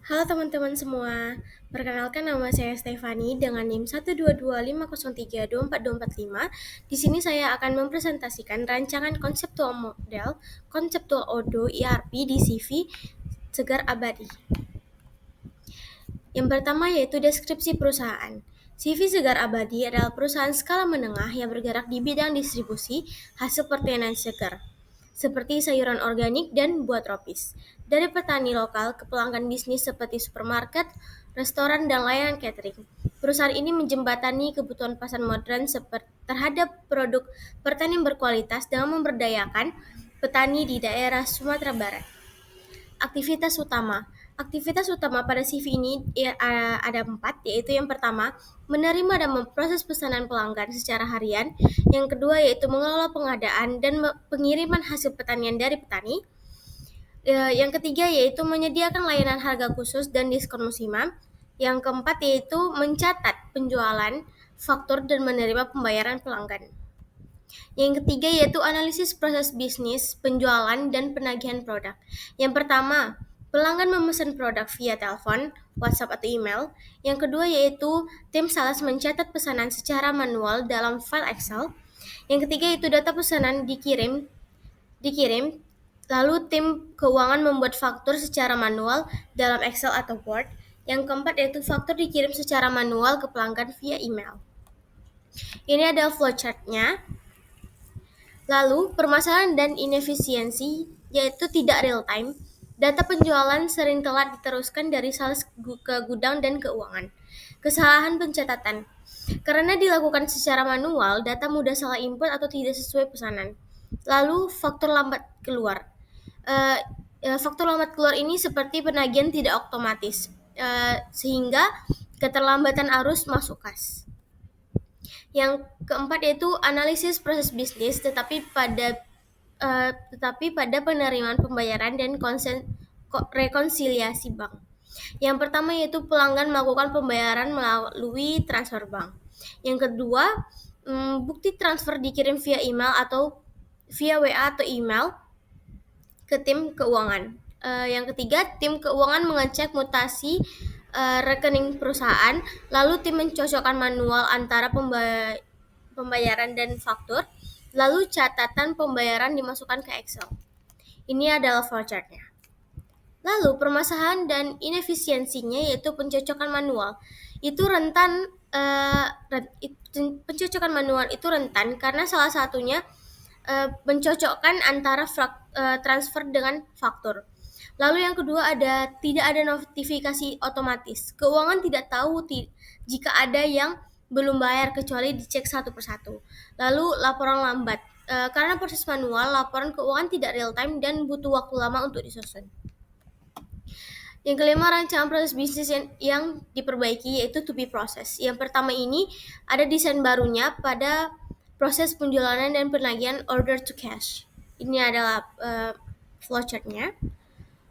Halo teman-teman semua, perkenalkan nama saya Stefani dengan NIM 12250324245. Di sini saya akan mempresentasikan rancangan konseptual model konseptual Odo ERP di CV Segar Abadi. Yang pertama yaitu deskripsi perusahaan. CV Segar Abadi adalah perusahaan skala menengah yang bergerak di bidang distribusi hasil pertanian segar, seperti sayuran organik dan buah tropis. Dari petani lokal ke pelanggan bisnis seperti supermarket, restoran, dan layanan catering. Perusahaan ini menjembatani kebutuhan pasar modern terhadap produk pertanian berkualitas dengan memberdayakan petani di daerah Sumatera Barat. Aktivitas utama. Aktivitas utama pada CV ini ada 4, yaitu yang pertama, menerima dan memproses pesanan pelanggan secara harian. Yang kedua, yaitu mengelola pengadaan dan pengiriman hasil pertanian dari petani. Yang ketiga, yaitu menyediakan layanan harga khusus dan diskon musiman. Yang keempat, yaitu mencatat penjualan, faktur, dan menerima pembayaran pelanggan. Yang ketiga yaitu analisis proses bisnis, penjualan, dan penagihan produk. Yang pertama, pelanggan memesan produk via telepon, WhatsApp, atau email. Yang kedua yaitu tim sales mencatat pesanan secara manual dalam file Excel. Yang ketiga yaitu data pesanan dikirim, lalu tim keuangan membuat faktur secara manual dalam Excel atau Word. Yang keempat yaitu faktur dikirim secara manual ke pelanggan via email. Ini adalah flowchart-nya. Lalu, permasalahan dan inefisiensi yaitu tidak real time. Data penjualan sering telat diteruskan dari sales ke gudang dan keuangan. Kesalahan pencatatan. Karena dilakukan secara manual, data mudah salah input atau tidak sesuai pesanan. Lalu, faktor lambat keluar. Eh, Faktor lambat keluar ini seperti penagihan tidak otomatis, sehingga keterlambatan arus masuk kas. Yang keempat yaitu analisis proses bisnis, tetapi pada penerimaan pembayaran dan rekonsiliasi bank. Yang pertama yaitu pelanggan melakukan pembayaran melalui transfer bank. Yang kedua, bukti transfer dikirim via email atau via WA atau email ke tim keuangan. Yang ketiga, tim keuangan mengecek mutasi rekening perusahaan, lalu tim mencocokkan manual antara pembayaran dan faktur, lalu catatan pembayaran dimasukkan ke Excel. Ini adalah flowchart-nya. Lalu permasalahan dan inefisiensinya yaitu pencocokan manual. Pencocokan manual itu rentan karena salah satunya mencocokkan antara transfer dengan faktur. Lalu yang kedua tidak ada notifikasi otomatis. Keuangan tidak tahu jika ada yang belum bayar kecuali dicek satu persatu. Lalu laporan lambat. Karena proses manual, laporan keuangan tidak real time dan butuh waktu lama untuk disusun. Yang kelima, rancangan proses bisnis yang diperbaiki yaitu to be process. Yang pertama ini ada desain barunya pada proses penjualan dan penagihan order to cash. Ini adalah flowchart-nya.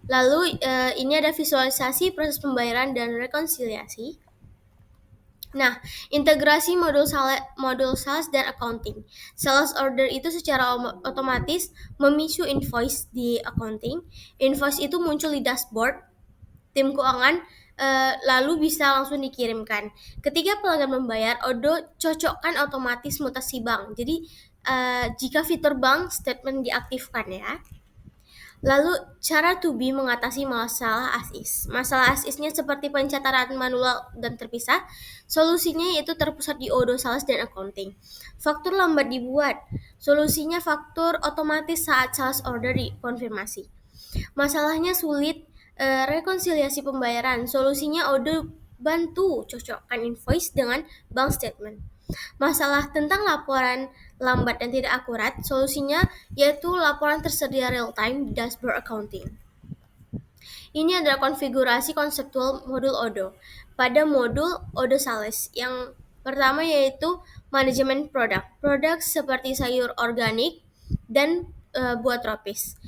Lalu ini ada visualisasi proses pembayaran dan rekonsiliasi. Nah, integrasi modul sales dan accounting. Sales order itu secara otomatis memicu invoice di accounting. Invoice itu muncul di dashboard tim keuangan, lalu bisa langsung dikirimkan. Ketika pelanggan membayar, Odo cocokkan otomatis mutasi bank. Jadi jika fitur bank statement diaktifkan ya. Lalu cara to be mengatasi masalah as-is. Masalah as-isnya seperti pencatatan manual dan terpisah. Solusinya yaitu terpusat di Odo Sales dan Accounting. Faktur lambat dibuat. Solusinya faktur otomatis saat sales order dikonfirmasi. Masalahnya sulit rekonsiliasi pembayaran. Solusinya Odo bantu cocokkan invoice dengan bank statement. Masalah tentang laporan lambat dan tidak akurat, solusinya yaitu laporan tersedia real time di dashboard accounting. Ini adalah konfigurasi konseptual modul Odo. Pada modul Odo Sales, yang pertama yaitu manajemen produk. Produk seperti sayur organik dan buah tropis.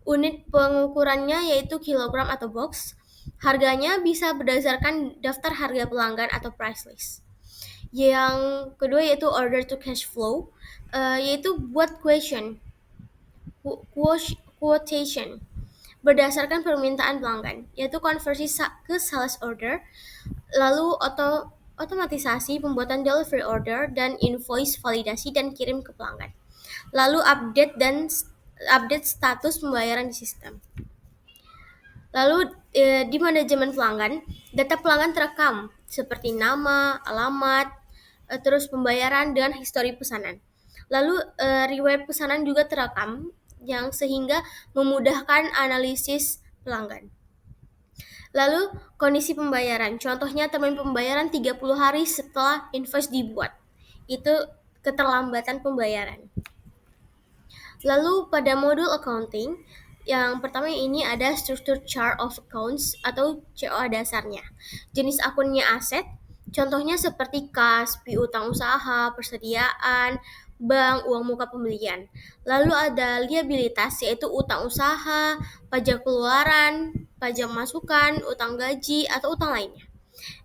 Unit pengukurannya yaitu kilogram atau box. Harganya bisa berdasarkan daftar harga pelanggan atau price list. Yang kedua yaitu order to cash flow, yaitu buat quotation. berdasarkan permintaan pelanggan, yaitu konversi ke sales order, lalu otomatisasi pembuatan delivery order dan invoice validasi dan kirim ke pelanggan. Lalu update status pembayaran di sistem. Lalu di manajemen pelanggan, data pelanggan terekam seperti nama, alamat, terus pembayaran dan histori pesanan. Lalu riwayat pesanan juga terekam yang sehingga memudahkan analisis pelanggan. Lalu kondisi pembayaran, contohnya termin pembayaran 30 hari setelah invoice dibuat. Itu keterlambatan pembayaran. Lalu pada modul accounting, yang pertama ini ada struktur chart of accounts atau COA dasarnya. Jenis akunnya aset, contohnya seperti kas, piutang usaha, persediaan, bank, uang muka pembelian. Lalu ada liabilitas yaitu utang usaha, pajak keluaran, pajak masukan, utang gaji, atau utang lainnya.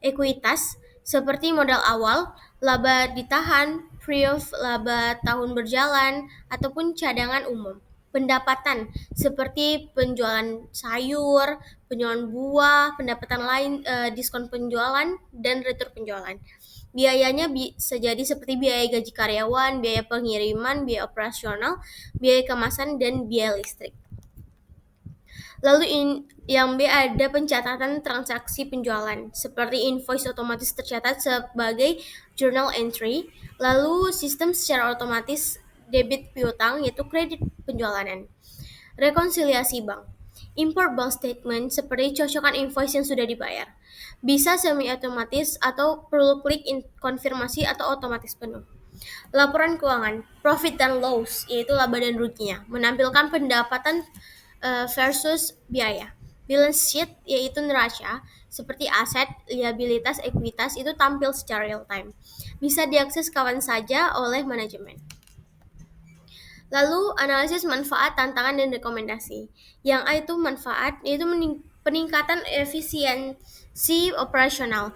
Ekuitas seperti modal awal, laba ditahan, pre-off laba tahun berjalan, ataupun cadangan umum. Pendapatan seperti penjualan sayur, penjualan buah, pendapatan lain, diskon penjualan, dan retur penjualan. Biayanya bisa jadi seperti biaya gaji karyawan, biaya pengiriman, biaya operasional, biaya kemasan, dan biaya listrik. Lalu yang B ada pencatatan transaksi penjualan, seperti invoice otomatis tercatat sebagai journal entry, lalu sistem secara otomatis debit piutang yaitu kredit penjualan. Rekonsiliasi bank. Import bank statement seperti cocokan invoice yang sudah dibayar. Bisa semi otomatis atau perlu klik konfirmasi atau otomatis penuh. Laporan keuangan, profit dan loss, yaitu laba dan ruginya, menampilkan pendapatan versus biaya. Balance sheet, yaitu neraca, seperti aset, liabilitas, ekuitas, itu tampil secara real time. Bisa diakses kapan saja oleh manajemen. Lalu analisis manfaat, tantangan, dan rekomendasi. Yang A itu manfaat, yaitu peningkatan efisiensi operasional,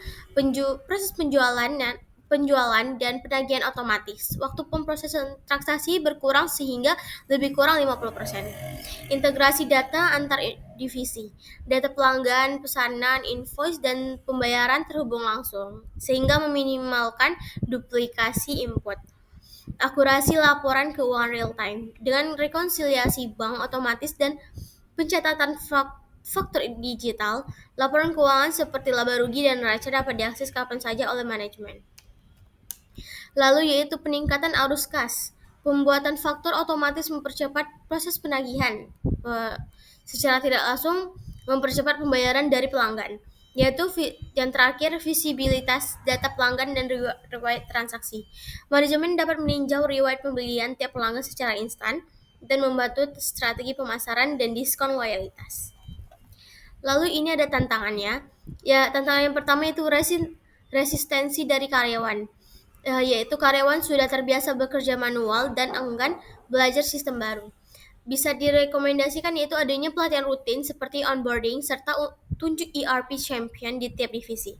proses penjualan dan penagihan otomatis. Waktu pemrosesan transaksi berkurang sehingga lebih kurang 50%. Integrasi data antar divisi. Data pelanggan, pesanan, invoice, dan pembayaran terhubung langsung sehingga meminimalkan duplikasi input. Akurasi laporan keuangan real time dengan rekonsiliasi bank otomatis dan pencatatan faktur digital. Laporan keuangan seperti laba rugi dan neraca dapat diakses kapan saja oleh manajemen. Lalu yaitu peningkatan arus kas. Pembuatan faktur otomatis mempercepat proses penagihan. Secara tidak langsung mempercepat pembayaran dari pelanggan. Yaitu yang terakhir visibilitas data pelanggan dan riwayat transaksi. Manajemen dapat meninjau riwayat pembelian tiap pelanggan secara instan dan membantu strategi pemasaran dan diskon loyalitas. Lalu ini ada tantangannya. Ya, tantangan yang pertama itu resistensi dari karyawan. Yaitu karyawan sudah terbiasa bekerja manual dan enggan belajar sistem baru. Bisa direkomendasikan yaitu adanya pelatihan rutin seperti onboarding serta tunjuk ERP champion di tiap divisi.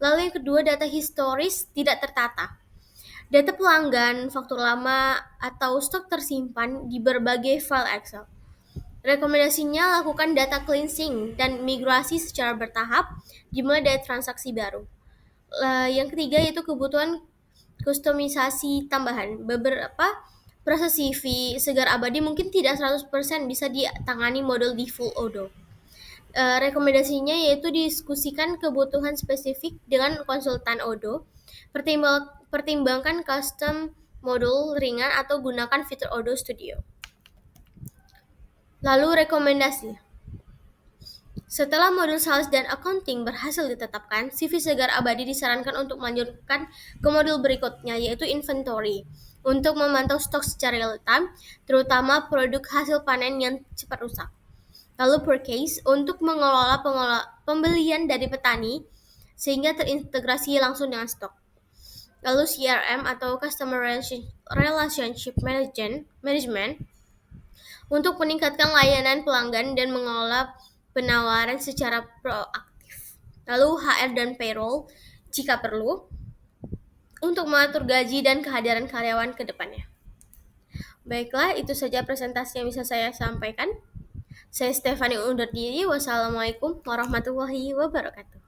Lalu yang kedua, data historis tidak tertata. Data pelanggan, faktur lama, atau stok tersimpan di berbagai file Excel. Rekomendasinya lakukan data cleansing dan migrasi secara bertahap dimulai dari transaksi baru. Yang ketiga yaitu kebutuhan kustomisasi tambahan. Beberapa proses CV segar abadi mungkin tidak 100% bisa ditangani model default Odoo. Rekomendasinya yaitu diskusikan kebutuhan spesifik dengan konsultan Odoo. Pertimbangkan custom modul ringan atau gunakan fitur Odoo Studio. Lalu rekomendasi. Setelah modul sales dan accounting berhasil ditetapkan, CV segar abadi disarankan untuk melanjutkan ke modul berikutnya yaitu inventory untuk memantau stok secara real time, terutama produk hasil panen yang cepat rusak. Lalu purchase untuk mengelola pembelian dari petani sehingga terintegrasi langsung dengan stok. Lalu CRM atau Customer Relationship Management untuk meningkatkan layanan pelanggan dan mengelola penawaran secara proaktif. Lalu HR dan payroll jika perlu untuk mengatur gaji dan kehadiran karyawan ke depannya. Baiklah, itu saja presentasi yang bisa saya sampaikan. Saya Stefani undur diri. Wassalamualaikum warahmatullahi wabarakatuh.